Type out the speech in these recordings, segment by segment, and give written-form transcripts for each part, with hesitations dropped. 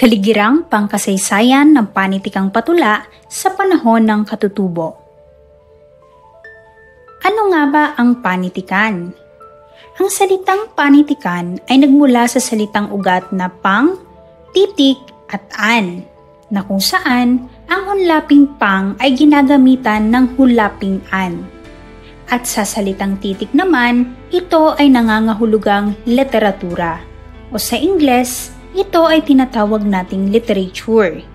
Kaligirang pangkasaysayan ng panitikang patula sa panahon ng katutubo. Ano nga ba ang panitikan? Ang salitang panitikan ay nagmula sa salitang ugat na pang, titik at an, na kung saan ang hunlaping pang ay ginagamitan ng hulaping an. At sa salitang titik naman, ito ay nangangahulugang literatura, o sa Ingles, ito ay tinatawag nating literature.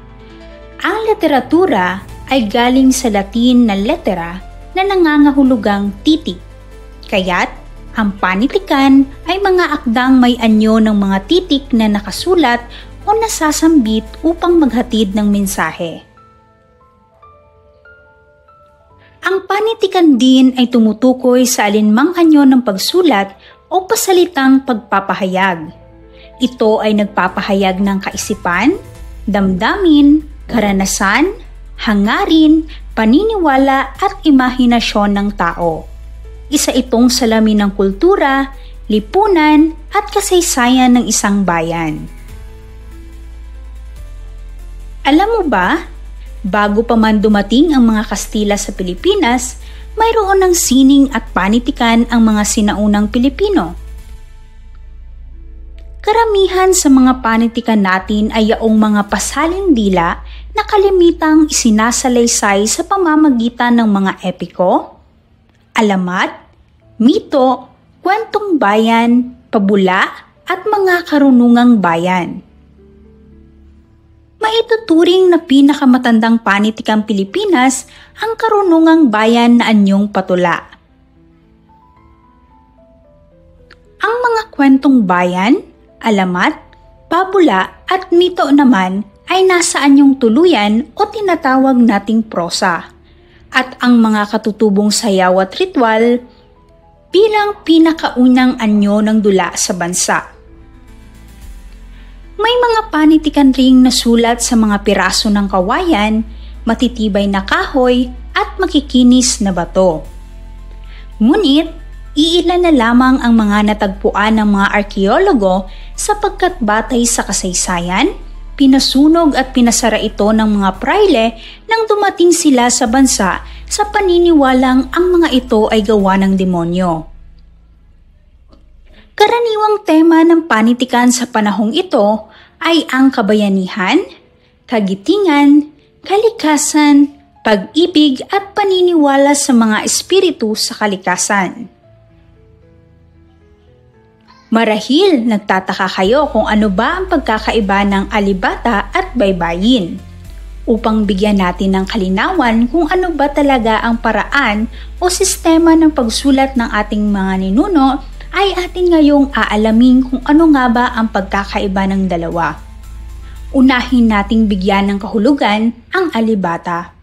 Ang literatura ay galing sa Latin na letera na nangangahulugang titik. Kaya't ang panitikan ay mga akdang may anyo ng mga titik na nakasulat o nasasambit upang maghatid ng mensahe. Ang panitikan din ay tumutukoy sa alinmang anyo ng pagsulat o pasalitang pagpapahayag. Ito ay nagpapahayag ng kaisipan, damdamin, karanasan, hangarin, paniniwala at imahinasyon ng tao. Isa itong salamin ng kultura, lipunan at kasaysayan ng isang bayan. Alam mo ba, bago pa man dumating ang mga Kastila sa Pilipinas, mayroon ng sining at panitikan ang mga sinaunang Pilipino. Karamihan sa mga panitikan natin ay yaong mga pasalindila na kalimitang isinasalaysay sa pamamagitan ng mga epiko, alamat, mito, kwentong bayan, pabula at mga karunungang bayan. Maituturing na pinakamatandang panitikang Pilipinas ang karunungang bayan na Anyong Patula. Ang mga kwentong bayan, alamat, pabula at mito naman ay nasa anyong tuluyan o tinatawag nating prosa, at ang mga katutubong sayaw at ritual bilang pinakaunang anyo ng dula sa bansa. May mga panitikan ring nasulat sa mga piraso ng kawayan, matitibay na kahoy at makikinis na bato. Ngunit, iilan na lamang ang mga natagpuan ng mga arkeologo sapagkat batay sa kasaysayan, pinasunog at pinasara ito ng mga praile nang dumating sila sa bansa sa paniniwalang ang mga ito ay gawa ng demonyo. Karaniwang tema ng panitikan sa panahong ito ay ang kabayanihan, kagitingan, kalikasan, pag-ibig at paniniwala sa mga espiritu sa kalikasan. Marahil nagtataka kayo kung ano ba ang pagkakaiba ng alibata at baybayin. Upang bigyan natin ng kalinawan kung ano ba talaga ang paraan o sistema ng pagsulat ng ating mga ninuno, ay atin ngayong aalamin kung ano nga ba ang pagkakaiba ng dalawa. Unahin nating bigyan ng kahulugan ang alibata.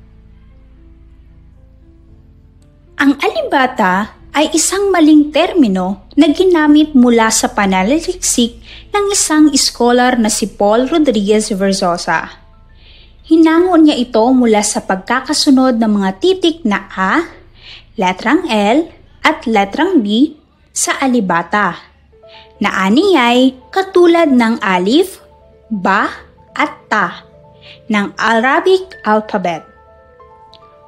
Ang alibata ay isang maling termino na ginamit mula sa pananaliksik ng isang iskolar na si Paul Rodriguez Versosa. Hinangon niya ito mula sa pagkakasunod ng mga titik na A, letrang L at letrang B sa alibata, na aniyay katulad ng alif, ba at ta ng Arabic alphabet.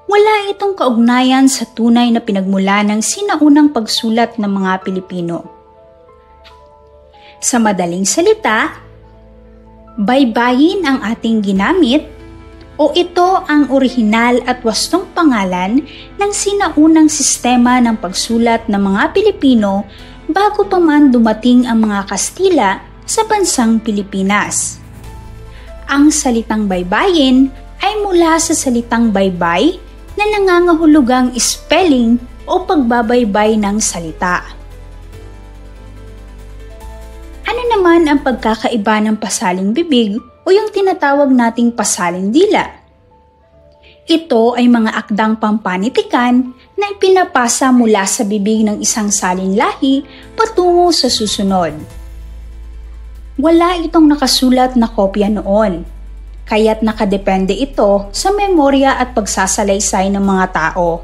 Wala itong kaugnayan sa tunay na pinagmula ng sinaunang pagsulat ng mga Pilipino. Sa madaling salita, baybayin ang ating ginamit o ito ang orihinal at wastong pangalan ng sinaunang sistema ng pagsulat ng mga Pilipino bago pa man dumating ang mga Kastila sa bansang Pilipinas. Ang salitang baybayin ay mula sa salitang baybay na nangangahulugang spelling o pagbabaybay ng salita. Ano naman ang pagkakaiba ng pasaling bibig o yung tinatawag nating pasaling dila? Ito ay mga akdang pampanitikan na ipinapasa mula sa bibig ng isang salin lahi patungo sa susunod. Wala itong nakasulat na kopya noon, kaya't nakadepende ito sa memorya at pagsasalaysay ng mga tao.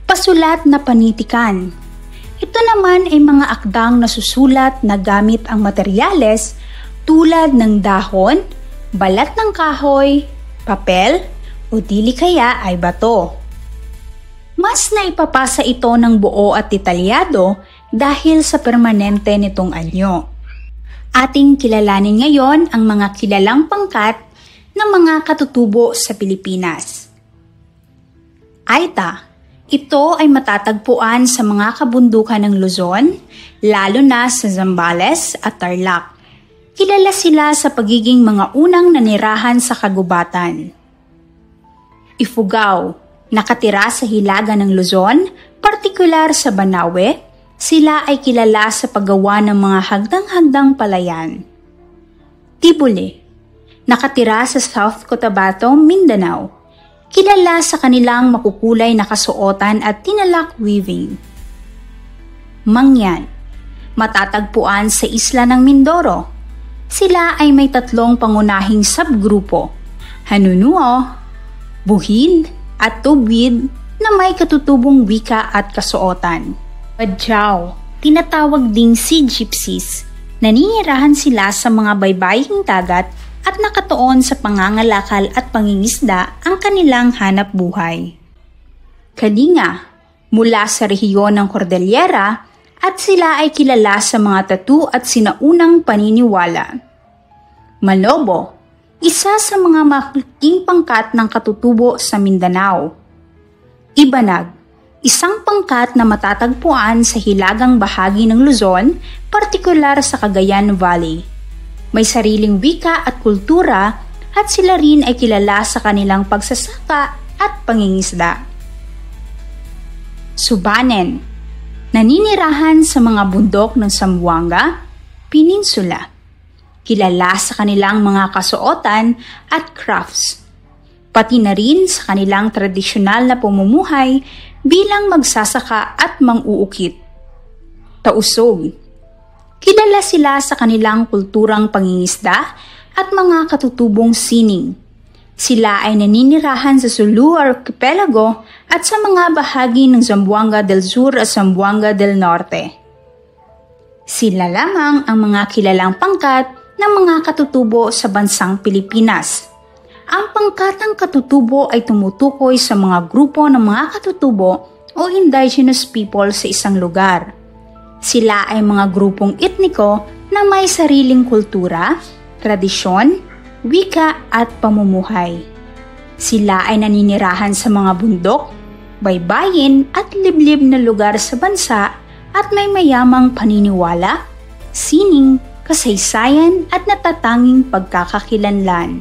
Pasulat na panitikan. Ito naman ay mga akdang nasusulat na gamit ang materyales tulad ng dahon, balat ng kahoy, papel, o dili kaya ay bato. Mas naipapasa ito ng buo at detalyado dahil sa permanente nitong anyo. Ating kilalanin ngayon ang mga kilalang pangkat ng mga katutubo sa Pilipinas. Aita, ito ay matatagpuan sa mga kabundukan ng Luzon, lalo na sa Zambales at Tarlac. Kilala sila sa pagiging mga unang nanirahan sa kagubatan. Ifugao, nakatira sa hilaga ng Luzon, partikular sa Banawe, sila ay kilala sa paggawa ng mga hagdang-hagdang palayan. Tibuli, nakatira sa South Cotabato, Mindanao, kilala sa kanilang makukulay na kasuotan at tinalak weaving. Mangyan, matatagpuan sa isla ng Mindoro. Sila ay may 3 pangunahing subgrupo, Hanunuo, Buhid at Tubwid na may katutubong wika at kasuotan. Badyaw, tinatawag ding Sea Gypsies, naninirahan sila sa mga baybaying dagat at nakatuon sa pangangalakal at pangingisda ang kanilang hanap buhay. Kalinga, mula sa rehiyon ng Cordillera at sila ay kilala sa mga tattoo at sinaunang paniniwala. Malobo, isa sa mga malaking pangkat ng katutubo sa Mindanao. Ibanag, isang pangkat na matatagpuan sa hilagang bahagi ng Luzon, partikular sa Cagayan Valley. May sariling wika at kultura at sila rin ay kilala sa kanilang pagsasaka at pangingisda. Subanen, naninirahan sa mga bundok ng Zamboanga Peninsula. Kilala sa kanilang mga kasuotan at crafts, pati na rin sa kanilang tradisyonal na pamumuhay bilang magsasaka at mang-uukit. Tausog, kilala sila sa kanilang kulturang pangingisda at mga katutubong sining. Sila ay naninirahan sa Sulu Archipelago at sa mga bahagi ng Zamboanga del Sur at Zamboanga del Norte. Sila lamang ang mga kilalang pangkat ng mga katutubo sa bansang Pilipinas. Ang pangkatang katutubo ay tumutukoy sa mga grupo ng mga katutubo o indigenous people sa isang lugar. Sila ay mga grupong etniko na may sariling kultura, tradisyon, wika at pamumuhay. Sila ay naninirahan sa mga bundok, baybayin at liblib na lugar sa bansa at may mayamang paniniwala, sining, kasaysayan at natatanging pagkakakilanlan.